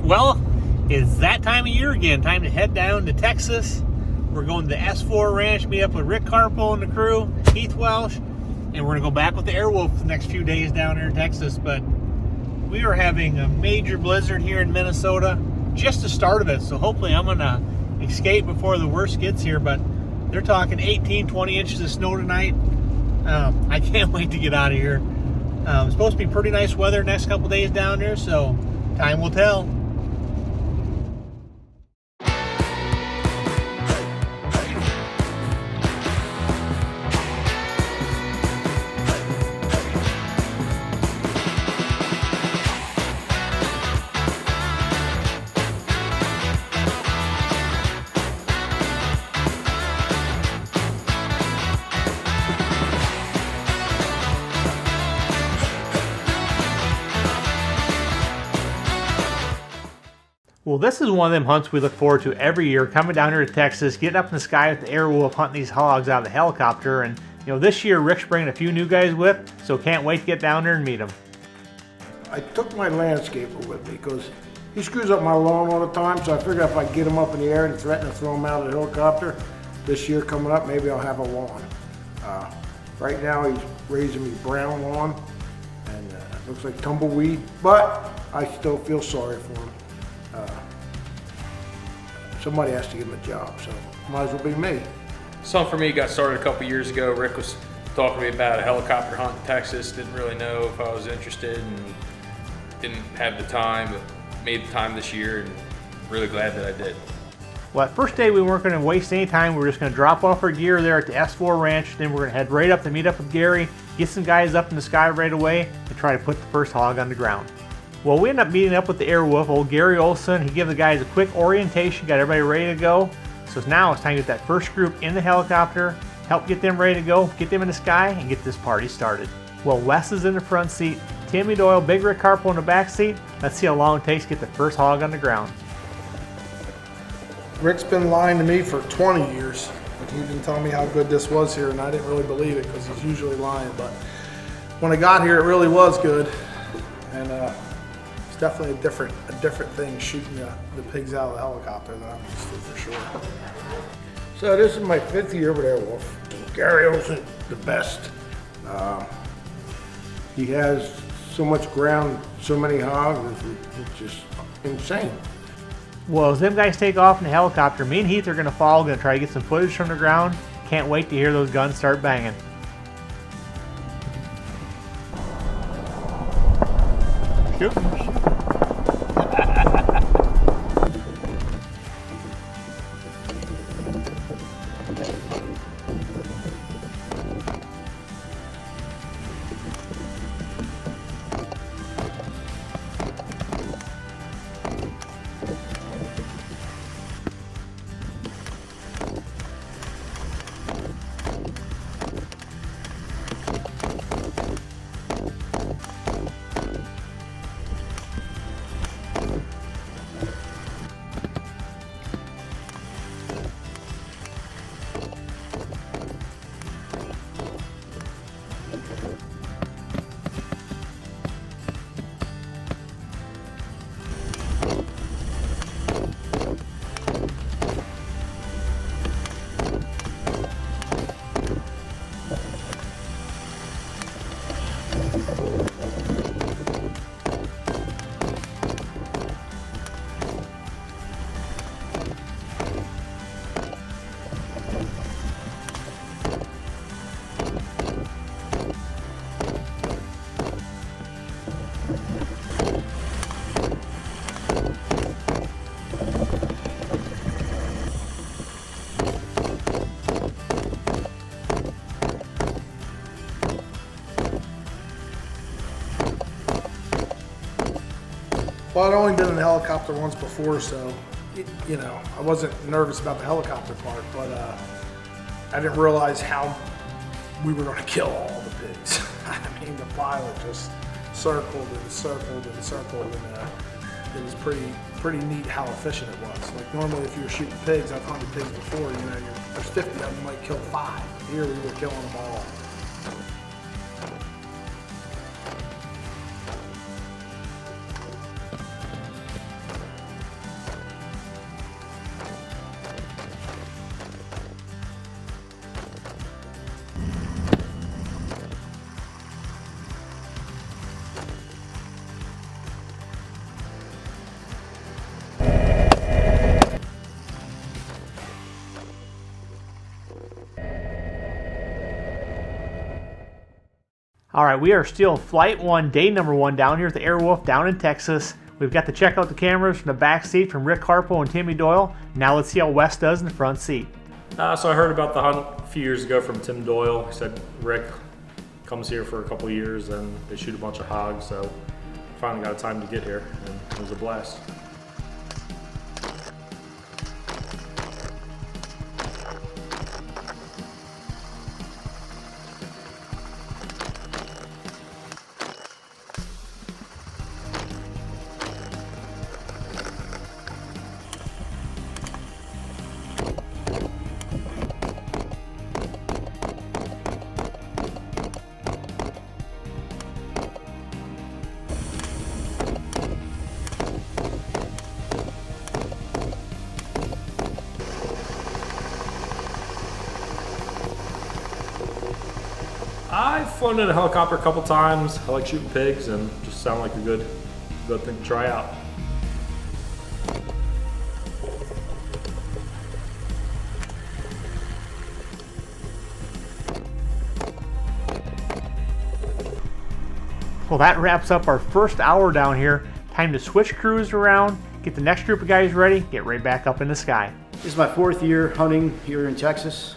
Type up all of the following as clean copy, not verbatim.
Well, it's that time of year again. Time to head down to Texas. We're going to the S4 Ranch, meet up with Rick Carpel and the crew, Heath Welsh, and we're going to go back with the Airwolf the next few days down here in Texas. But we are having a major blizzard here in Minnesota, just the start of it. So hopefully I'm going to escape before the worst gets here. But they're talking 18, 20 inches of snow tonight. I can't wait to get out of here. It's supposed to be pretty nice weather next couple days down there, so time will tell. Well, this is one of them hunts we look forward to every year, coming down here to Texas, getting up in the sky with the Airwolf, hunting these hogs out of the helicopter. And this year Rick's bringing a few new guys with, so can't wait to get down there and meet them. I took my landscaper with me because he screws up my lawn all the time, so I figured if I get him up in the air and threaten to throw him out of the helicopter, this year coming up, maybe I'll have a lawn. Right now he's raising me brown lawn, and it looks like tumbleweed, but I still feel sorry for him. Somebody has to give him a job, so might as well be me. Something for me got started a couple years ago. Rick was talking to me about a helicopter hunt in Texas. Didn't really know if I was interested and didn't have the time, but made the time this year and really glad that I did. Well, that first day we weren't going to waste any time. We were just going to drop off our gear there at the S4 Ranch. Then we're going to head right up to meet up with Gary, get some guys up in the sky right away, and try to put the first hog on the ground. Well, we ended up meeting up with the Airwolf, old Gary Olson. He gave the guys a quick orientation, got everybody ready to go. So now it's time to get that first group in the helicopter, help get them ready to go, get them in the sky, and get this party started. Well, Wes is in the front seat, Timmy Doyle, Big Rick Carpel in the back seat. Let's see how long it takes to get the first hog on the ground. Rick's been lying to me for 20 years. He's been telling me how good this was here, and I didn't really believe it because he's usually lying. But when I got here, it really was good, and it's definitely a different thing shooting the pigs out of the helicopter than I'm used to, for sure. So this is my 5th year with Airwolf. Gary Olson, the best. He has so much ground, so many hogs, it's just insane. Well, as them guys take off in the helicopter, me and Heath are going to follow, going to try to get some footage from the ground. Can't wait to hear those guns start banging. Shoot. Well, I'd only been in a helicopter once before, so, I wasn't nervous about the helicopter part, but I didn't realize how we were going to kill all the pigs. I mean, the pilot just circled and circled and circled, and it was pretty neat how efficient it was. Like normally if you were shooting pigs, I've hunted pigs before, there's 50 of them, you might kill 5. Here we were killing them all. All right, we are still flight 1, day number 1 down here at the Airwolf down in Texas. We've got to check out the cameras from the back seat from Rick Harpo and Timmy Doyle. Now let's see how Wes does in the front seat. So I heard about the hunt a few years ago from Tim Doyle. He said Rick comes here for a couple years and they shoot a bunch of hogs. So finally got time to get here and it was a blast. I've flown in a helicopter a couple times. I like shooting pigs and just sound like a good thing to try out. Well, that wraps up our first hour down here. Time to switch crews around, get the next group of guys ready, get right back up in the sky. This is my 4th year hunting here in Texas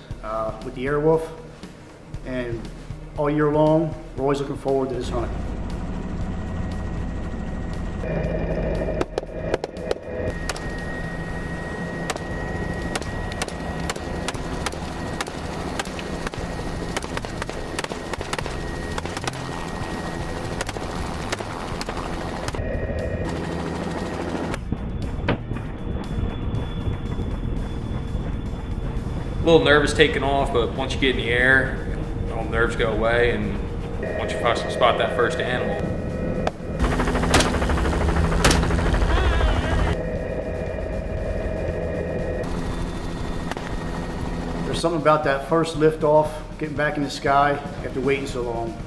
with the Airwolf, and all year long, we're always looking forward to this hunt. A little nervous taking off, but once you get in the air, all the nerves go away, and once you spot that first animal. There's something about that first lift off, getting back in the sky after waiting so long.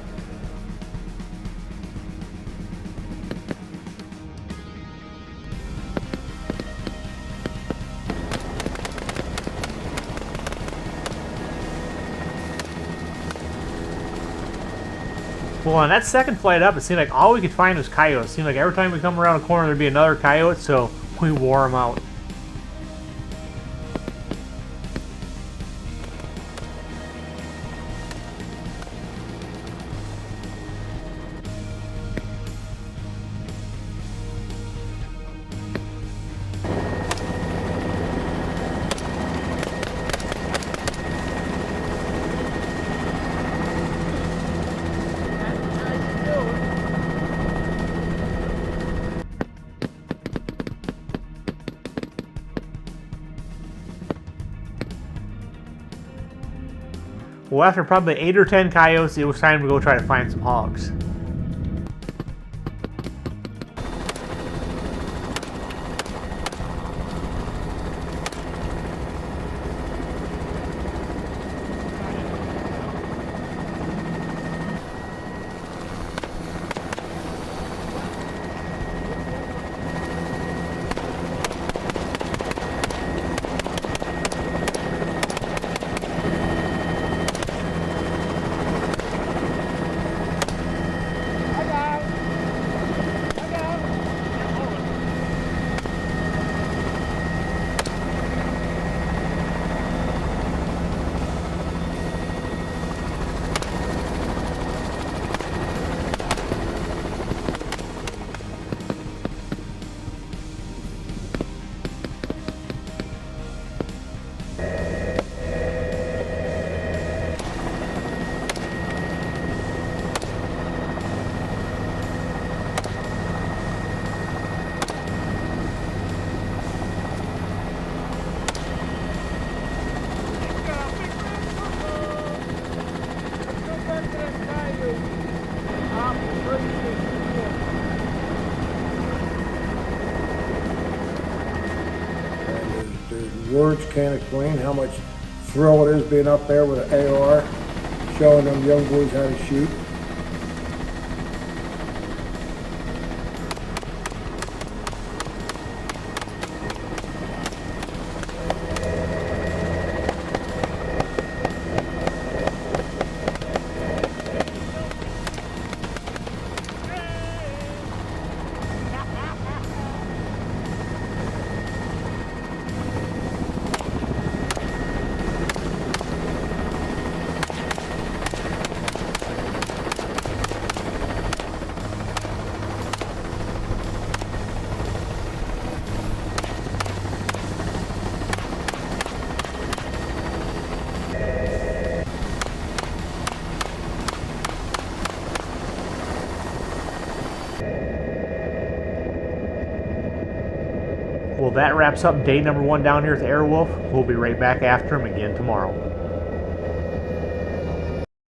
Well, on that second flight up, it seemed like all we could find was coyotes. It seemed like every time we come around a corner, there'd be another coyote, so we wore them out. Well, after probably 8 or 10 coyotes, it was time to go try to find some hogs. Words can't explain how much thrill it is being up there with an AR, showing them young boys how to shoot. Well, that wraps up day number 1 down here at the Airwolf. We'll be right back after him again tomorrow.